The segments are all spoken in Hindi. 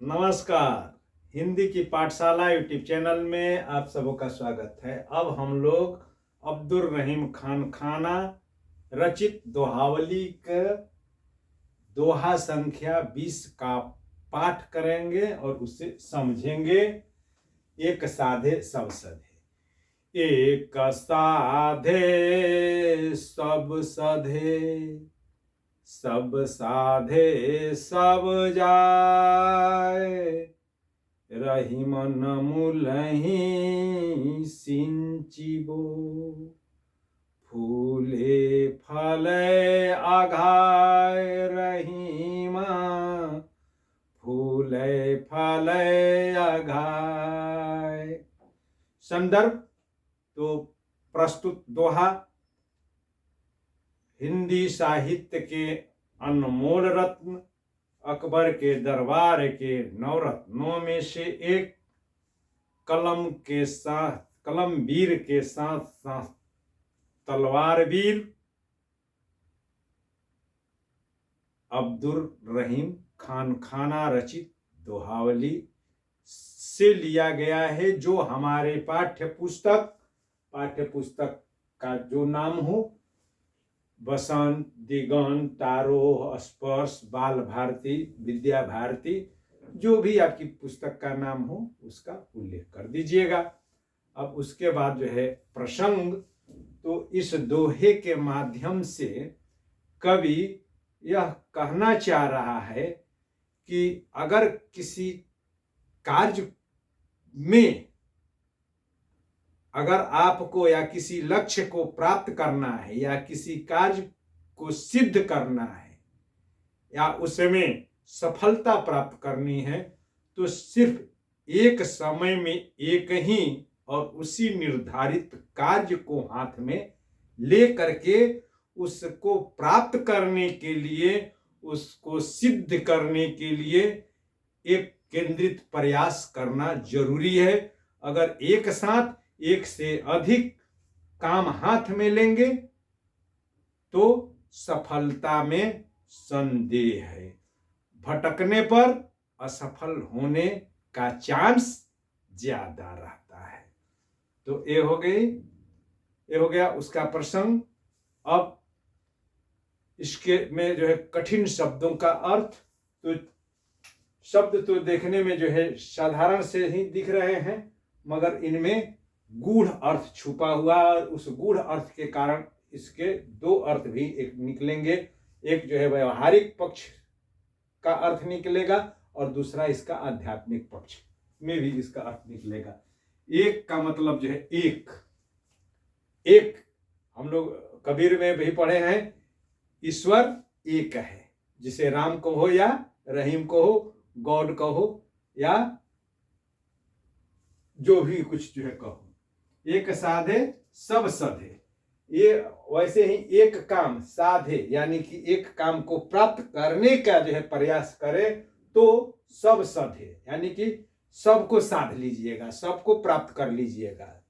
नमस्कार। हिंदी की पाठशाला यूट्यूब चैनल में आप सबों का स्वागत है। अब हम लोग अब्दुल रहीम खान खाना रचित दोहावली का दोहा संख्या 20 का पाठ करेंगे और उसे समझेंगे। एक साधे सब सधे, एक साधे सब सधे, सब साधे सब जाए, रहीमन मुलहि सिंचिबो, फूले फले आघाय रहीमा, फूले फले आघाय। संदर्भ तो प्रस्तुत दोहा हिंदी साहित्य के अनमोल रत्न, अकबर के दरबार के नवरत्नों में से एक, कलम वीर के साथ साथ तलवार वीर अब्दुल रहीम खान खाना रचित दोहावली से लिया गया है, जो हमारे पाठ्य पुस्तक का जो नाम हो, बसंत, दिगंत, आरोह, स्पर्श, बाल भारती, विद्या भारती, जो भी आपकी पुस्तक का नाम हो उसका उल्लेख कर दीजिएगा। अब उसके बाद जो है प्रसंग, तो इस दोहे के माध्यम से कवि यह कहना चाह रहा है कि अगर किसी कार्य में अगर आपको या किसी लक्ष्य को प्राप्त करना है या किसी कार्य को सिद्ध करना है या उसमें सफलता प्राप्त करनी है, तो सिर्फ एक समय में एक ही और उसी निर्धारित कार्य को हाथ में ले करके उसको प्राप्त करने के लिए, उसको सिद्ध करने के लिए एक केंद्रित प्रयास करना जरूरी है। अगर एक साथ एक से अधिक काम हाथ में लेंगे तो सफलता में संदेह है, भटकने पर असफल होने का चांस ज्यादा रहता है। तो ये हो गया उसका प्रसंग। अब इसके में जो है कठिन शब्दों का अर्थ, तो शब्द तो देखने में जो है साधारण से ही दिख रहे हैं, मगर इनमें गूढ़ अर्थ छुपा हुआ, और उस गूढ़ अर्थ के कारण इसके दो अर्थ भी एक निकलेंगे। एक जो है व्यवहारिक पक्ष का अर्थ निकलेगा और दूसरा इसका आध्यात्मिक पक्ष में भी इसका अर्थ निकलेगा। एक का मतलब जो है एक हम लोग कबीर में भी पढ़े हैं, ईश्वर एक है, जिसे राम कहो या रहीम कहो, गॉड कहो या जो भी कुछ जो है कहो। एक साधे सब सधे, ये वैसे ही एक काम साधे यानी कि एक काम को प्राप्त करने का जो है प्रयास करे तो सब सधे यानी कि सबको साध लीजिएगा, सबको प्राप्त कर लीजिएगा,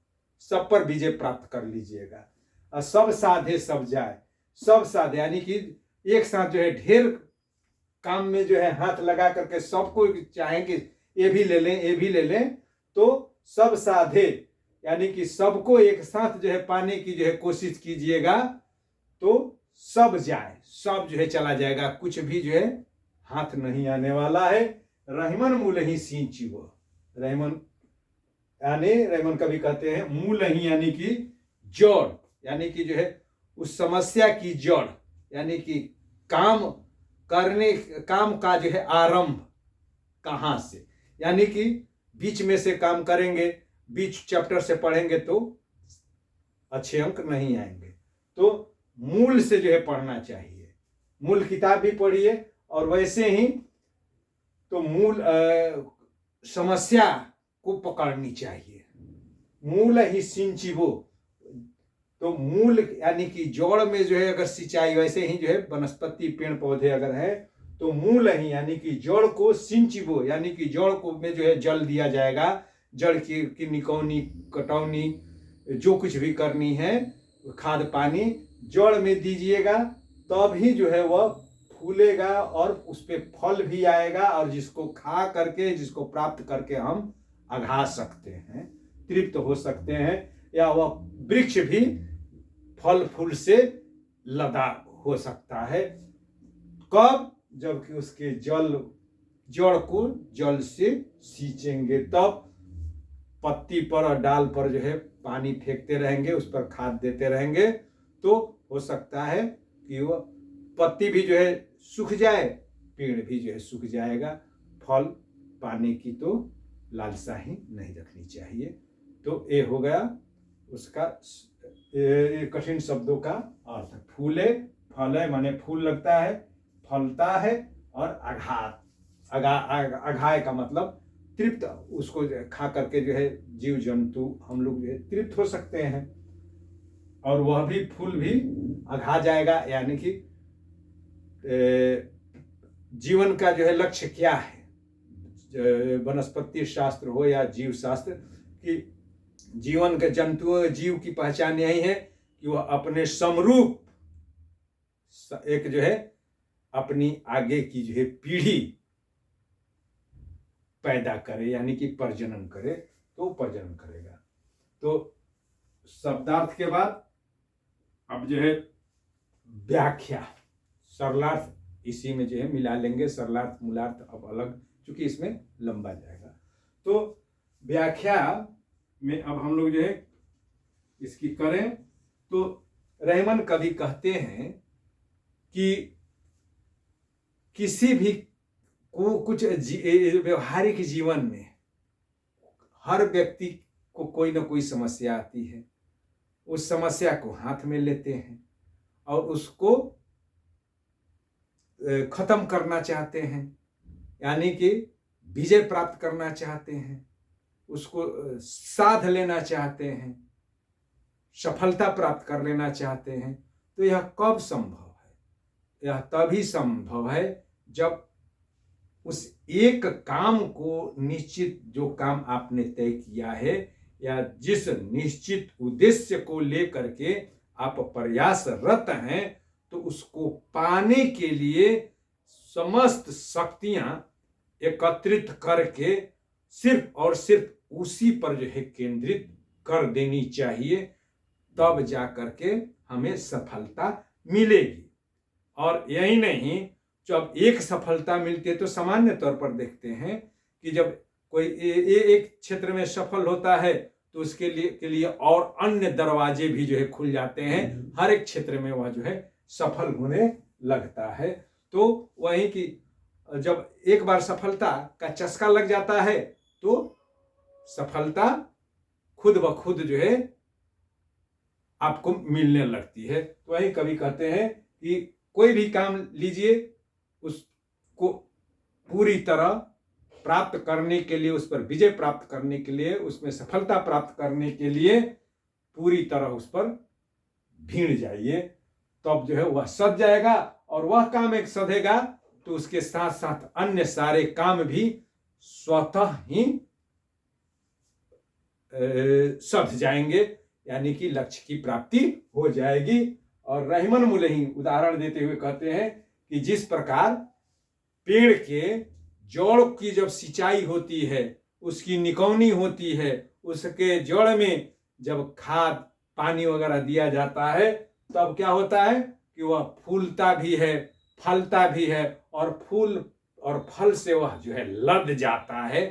सब पर विजय प्राप्त कर लीजिएगा। और सब साधे सब जाए, सब साधे यानी कि एक साथ जो है ढेर काम में जो है हाथ लगा करके सबको चाहेंगे ये भी ले लें ये भी ले लें, तो सब साधे यानी कि सबको एक साथ जो है पाने की जो है कोशिश कीजिएगा तो सब जाए, सब जो है चला जाएगा, कुछ भी जो है हाथ नहीं आने वाला है। रहीमन मूल ही सिंचिबो, रहीमन कभी कहते हैं मूल ही यानी कि जड़, यानी कि जो है उस समस्या की जड़, यानी कि काम का जो है आरंभ कहां से, यानी कि बीच में से काम करेंगे, बीच चैप्टर से पढ़ेंगे तो अच्छे अंक नहीं आएंगे, तो मूल से जो है पढ़ना चाहिए। मूल किताब भी पढ़िए और वैसे ही तो मूल समस्या को पकड़नी चाहिए। मूल ही सिंचिबो, तो मूल यानी कि जड़ में जो है अगर सिंचाई, वैसे ही जो है वनस्पति पेड़ पौधे अगर है तो मूल ही यानी कि जड़ को सिंचिबो यानी कि जड़ को में जो है जल दिया जाएगा, जड़ की निकौनी कटौनी जो कुछ भी करनी है, खाद पानी जड़ में दीजिएगा, तभी जो है वह फूलेगा और उस पे फल भी आएगा, और जिसको खा करके, जिसको प्राप्त करके हम अघा सकते हैं, तृप्त हो सकते हैं, या वह वृक्ष भी फल फूल से लदा हो सकता है। कब? जबकि उसके जड़ को जल से सींचेंगे, तब पत्ती पर और डाल पर जो है पानी फेंकते रहेंगे, उस पर खाद देते रहेंगे, तो हो सकता है कि वो पत्ती भी जो है सूख जाए, पेड़ भी जो है सूख जाएगा। फल पाने की तो लालसा ही नहीं रखनी चाहिए। तो ये हो गया उसका कठिन शब्दों का अर्थ। फूले, फले माने फूल लगता है, फलता है, और अघाय का मतलब तृप्त, उसको खा करके जो है जीव जंतु हम लोग जो है तृप्त हो सकते हैं, और वह भी फूल भी अघा जाएगा। यानी कि जीवन का जो है लक्ष्य क्या है, वनस्पति शास्त्र हो या जीव शास्त्र, कि जीवन के जंतुओं जीव की पहचान यही है कि वह अपने समरूप एक जो है अपनी आगे की जो है पीढ़ी पैदा करे, यानी कि प्रजनन करे, तो प्रजनन करेगा। तो शब्दार्थ के बाद अब जो है व्याख्या, सरलार्थ इसी में जो है मिला लेंगे, सरलार्थ मूलार्थ अब अलग, चूंकि इसमें लंबा जाएगा। तो व्याख्या में अब हम लोग जो है इसकी करें, तो रहमान कवि कहते हैं कि किसी भी को कुछ व्यवहारिक जीवन में हर व्यक्ति को कोई ना कोई समस्या आती है, उस समस्या को हाथ में लेते हैं और उसको खत्म करना चाहते हैं, यानी कि विजय प्राप्त करना चाहते हैं, उसको साध लेना चाहते हैं, सफलता प्राप्त कर लेना चाहते हैं। तो यह कब संभव है? यह तभी संभव है जब उस एक काम को, निश्चित जो काम आपने तय किया है या जिस निश्चित उद्देश्य को लेकर के आप प्रयासरत हैं, तो उसको पाने के लिए समस्त शक्तियां एकत्रित करके सिर्फ और सिर्फ उसी पर जो है केंद्रित कर देनी चाहिए, तब जा करके हमें सफलता मिलेगी। और यही नहीं, जब एक सफलता मिलती है तो सामान्य तौर पर देखते हैं कि जब कोई एक क्षेत्र में सफल होता है तो उसके लिए और अन्य दरवाजे भी जो है खुल जाते हैं, हर एक क्षेत्र में वह जो है सफल होने लगता है। तो वही कि जब एक बार सफलता का चस्का लग जाता है तो सफलता खुद ब खुद जो है आपको मिलने लगती है। तो वही कवि कहते हैं कि कोई भी काम लीजिए, उसको पूरी तरह प्राप्त करने के लिए, उस पर विजय प्राप्त करने के लिए, उसमें सफलता प्राप्त करने के लिए पूरी तरह उस पर भीड़ जाइए, तब जो है वह सध जाएगा। और वह काम एक सधेगा तो उसके साथ साथ अन्य सारे काम भी स्वतः ही सध जाएंगे, यानी कि लक्ष्य की प्राप्ति हो जाएगी। और रहमान मुलही उदाहरण देते हुए कहते हैं कि जिस प्रकार पेड़ के जड़ की जब सिंचाई होती है, उसकी निकौनी होती है, उसके जड़ में जब खाद पानी वगैरह दिया जाता है, तब क्या होता है कि वह फूलता भी है, फलता भी है, और फूल और फल से वह जो है लद जाता है।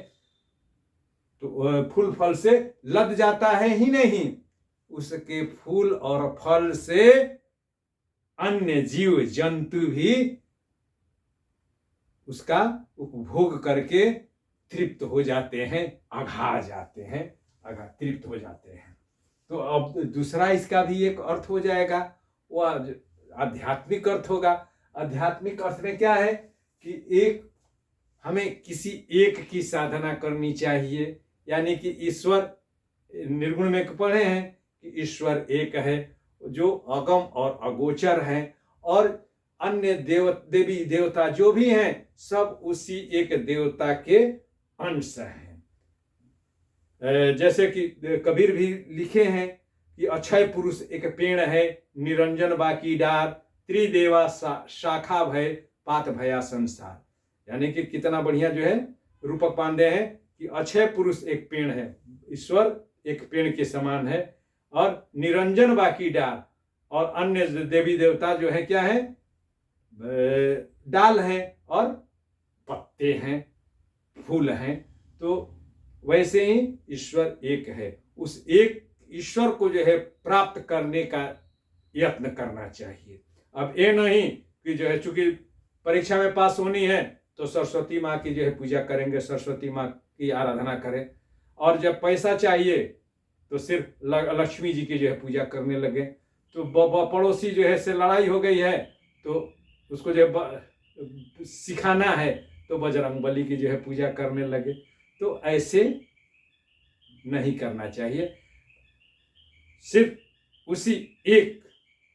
तो फूल फल से लद जाता है ही नहीं, उसके फूल और फल से अन्य जीव जंतु भी उसका उपभोग करके तृप्त हो जाते हैं, अघा जाते हैं, तृप्त हो जाते हैं। तो अब दूसरा इसका भी एक अर्थ हो जाएगा, वह आध्यात्मिक अर्थ होगा। आध्यात्मिक अर्थ में क्या है कि हमें किसी एक की साधना करनी चाहिए, यानी कि ईश्वर, निर्गुण में पढ़े हैं कि ईश्वर एक है जो अगम और अगोचर है, और अन्य देवी देवता जो भी हैं सब उसी एक देवता के अंश हैं। जैसे कि कबीर भी लिखे हैं कि अक्षय पुरुष एक पेड़ है, निरंजन बाकी डार, त्रिदेवा शाखा भय पात भया संसार। यानी कि कितना बढ़िया जो है रूपक पांडे हैं कि अक्षय पुरुष एक पेड़ है, ईश्वर एक पेड़ के समान है, और निरंजन बाकी डाल, और अन्य देवी देवता जो है क्या है, डाल हैं और पत्ते हैं, फूल हैं। तो वैसे ही ईश्वर एक है। उस एक ईश्वर को जो है प्राप्त करने का यत्न करना चाहिए। अब ये नहीं कि जो है चूंकि परीक्षा में पास होनी है तो सरस्वती माँ की जो है पूजा करेंगे, सरस्वती माँ की आराधना करें, और जब पैसा चाहिए तो सिर्फ लक्ष्मी जी की जो है पूजा करने लगे। तो पड़ोसी जो है से लड़ाई हो गई है तो उसको जो है सिखाना है तो बजरंगबली की जो है पूजा करने लगे। तो ऐसे नहीं करना चाहिए। सिर्फ उसी एक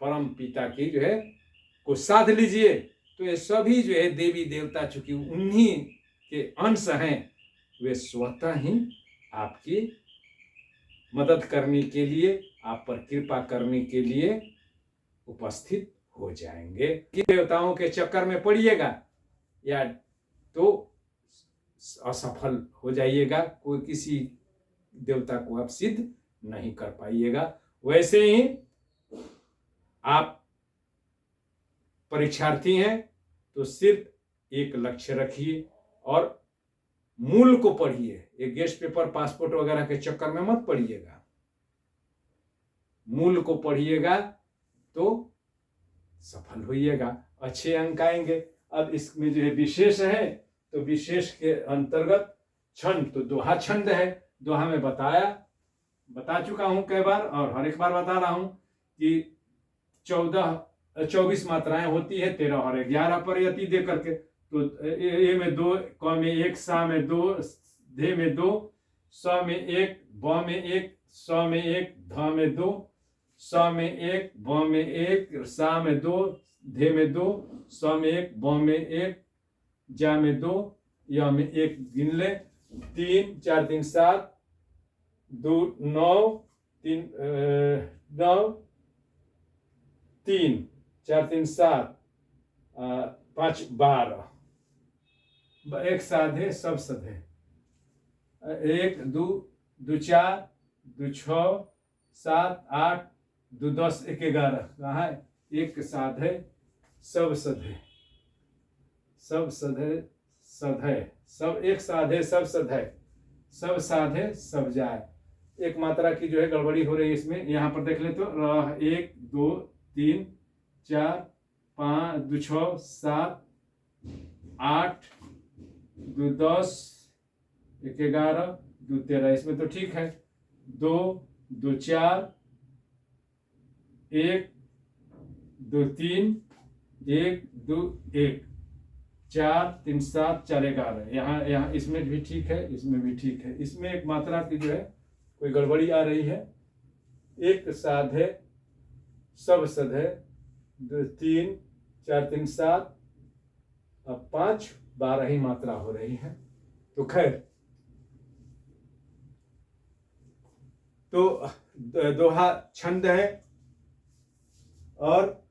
परम पिता की जो है को साध लीजिए। तो ये सभी जो है देवी देवता चूंकि उन्हीं के अंश हैं, वे स्वतः ही आपकी मदद करने के लिए, आप पर कृपा करने के लिए उपस्थित हो जाएंगे। देवताओं के चक्कर में पड़िएगा या तो असफल हो जाइएगा, कोई किसी देवता को आप सिद्ध नहीं कर पाइएगा। वैसे ही आप परीक्षार्थी हैं तो सिर्फ एक लक्ष्य रखिए और मूल को पढ़िए। एक गेस्ट पेपर पासपोर्ट वगैरह के चक्कर में मत पढ़िएगा, मूल को पढ़िएगा तो सफल होइएगा, अच्छे अंक आएंगे। अब इसमें जो है विशेष है तो विशेष के अंतर्गत छंद, तो दोहा छंद है। दोहा में बता चुका हूं कई बार और हर एक बार बता रहा हूं कि 24 मात्राएं होती है, 13 और 11 पर यति दे करके। तो ए में 2, क में 1, सा में 2, धे में 2, स में 1, ब में 1, स में 1, ध में 2, स में 1, ब में 1, सा में 2, धे में 2, स में 1, ब में 1, जा में 2, य में 1 गिन ले। 3 4 3 7, 2 9, 3 9, 3 4 3 7, 5 12, एक साधे सब सधे, 1 2 2 4 2 6 7 8 2 10 1 11, कहाँ है? एक साधे सब सधे, सब सधे सधे, सब एक साधे सब सधे, सब साधे सब जाए। एक मात्रा की जो है गड़बड़ी हो रही है इसमें, यहाँ पर देख ले तो 1 2 3 4 5 2 6 7 8 2 10 1 11 2 13, इसमें तो ठीक है। 2 2 4 1 2 3 1 2 1 4 3 7 4 11, यहाँ इसमें भी ठीक है, इसमें भी ठीक है। इसमें एक मात्रा की जो है कोई गड़बड़ी आ रही है। एक साधे सब सधे, 2 3 4 3 7, अब 5 12 ही मात्रा हो रही है। तो खैर, तो दोहा छंद है और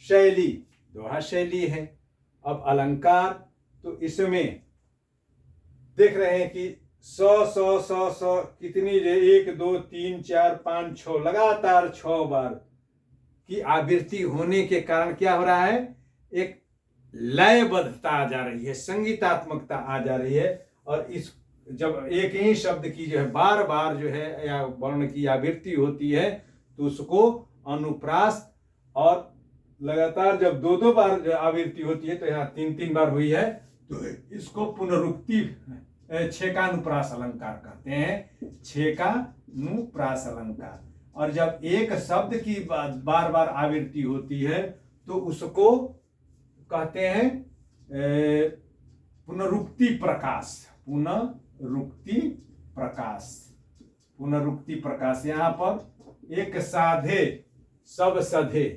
शैली, दोहा शैली है। अब अलंकार, तो इसमें देख रहे हैं कि 100 कितनी, 1 2 3 4 5 6 लगातार 6 बार की आवृत्ति होने के कारण क्या हो रहा है, एक लयबद्धता आ जा रही है, संगीतात्मकता आ जा रही है। और इस जब एक ही शब्द की जो है बार बार जो है या वर्ण की आवृत्ति होती है तो उसको अनुप्रास, और लगातार जब 2 बार जो आवृत्ति होती है, तो यहाँ 3 बार हुई है, तो इसको पुनरुक्ति छेकानुप्रास अलंकार कहते हैं, छेकानुप्रास अलंकार। और जब एक शब्द की बार बार आवृत्ति होती है तो उसको कहते हैं पुनरुक्ति प्रकाश, पुनरुक्ति प्रकाश, पुनरुक्ति प्रकाश। यहाँ पर एक साधे सब सधे,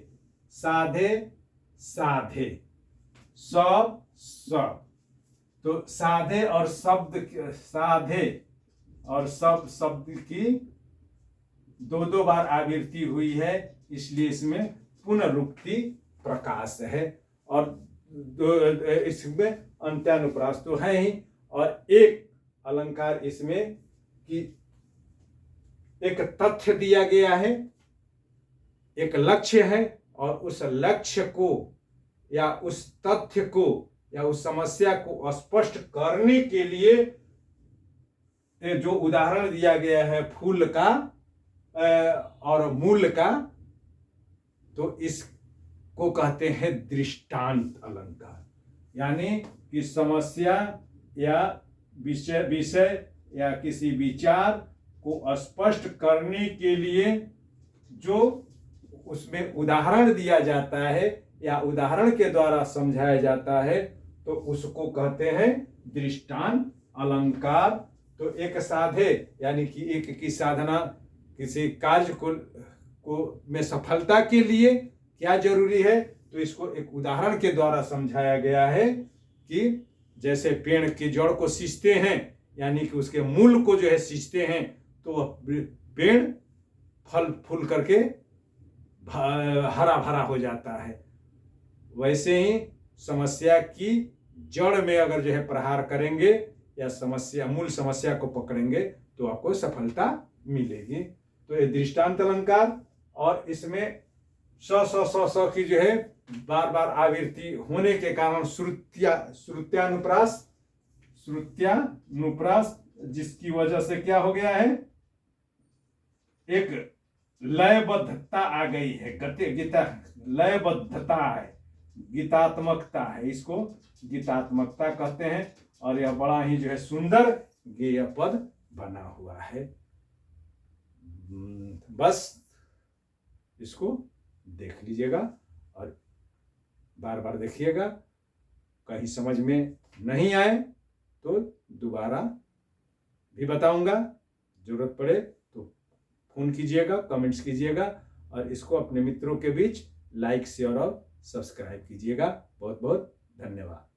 साधे साधे सब, तो साधे और साधे और सब शब्द की 2 बार आवृत्ति हुई है, इसलिए इसमें पुनरुक्ति प्रकाश है। और इसमें अंत्यानुप्रास तो है ही, और एक अलंकार इसमें कि एक तथ्य दिया गया है, एक लक्ष्य है, और उस लक्ष्य को या उस तथ्य को या उस समस्या को स्पष्ट करने के लिए जो उदाहरण दिया गया है फूल का और मूल का, तो इसको कहते हैं दृष्टांत अलंकार। यानी कि समस्या या विषय या किसी विचार को स्पष्ट करने के लिए जो उसमें उदाहरण दिया जाता है या उदाहरण के द्वारा समझाया जाता है, तो उसको कहते हैं दृष्टांत अलंकार। तो एक साधे यानी कि एक की साधना, किसी कार्य को में सफलता के लिए क्या जरूरी है, तो इसको एक उदाहरण के द्वारा समझाया गया है कि जैसे पेड़ की जड़ को सींचते हैं, यानी कि उसके मूल को जो है सींचते हैं, तो वह पेड़ फल फूल करके हरा भरा हो जाता है। वैसे ही समस्या की जड़ में अगर जो है प्रहार करेंगे या समस्या मूल समस्या को पकड़ेंगे तो आपको सफलता मिलेगी। तो ये दृष्टांत अलंकार, और इसमें स की जो है बार बार आवृत्ति होने के कारण श्रुत्यानुप्रास, जिसकी वजह से क्या हो गया है, एक लयबद्धता आ गई है, गीता लयबद्धता है, गीतात्मकता है, इसको गीतात्मकता कहते हैं। और यह बड़ा ही जो है सुंदर गेय पद बना हुआ है। बस इसको देख लीजिएगा और बार बार देखिएगा, कहीं समझ में नहीं आए तो दोबारा भी बताऊंगा, जरूरत पड़े तो फोन कीजिएगा, कमेंट्स कीजिएगा, और इसको अपने मित्रों के बीच लाइक शेयर और सब्सक्राइब कीजिएगा। बहुत बहुत धन्यवाद।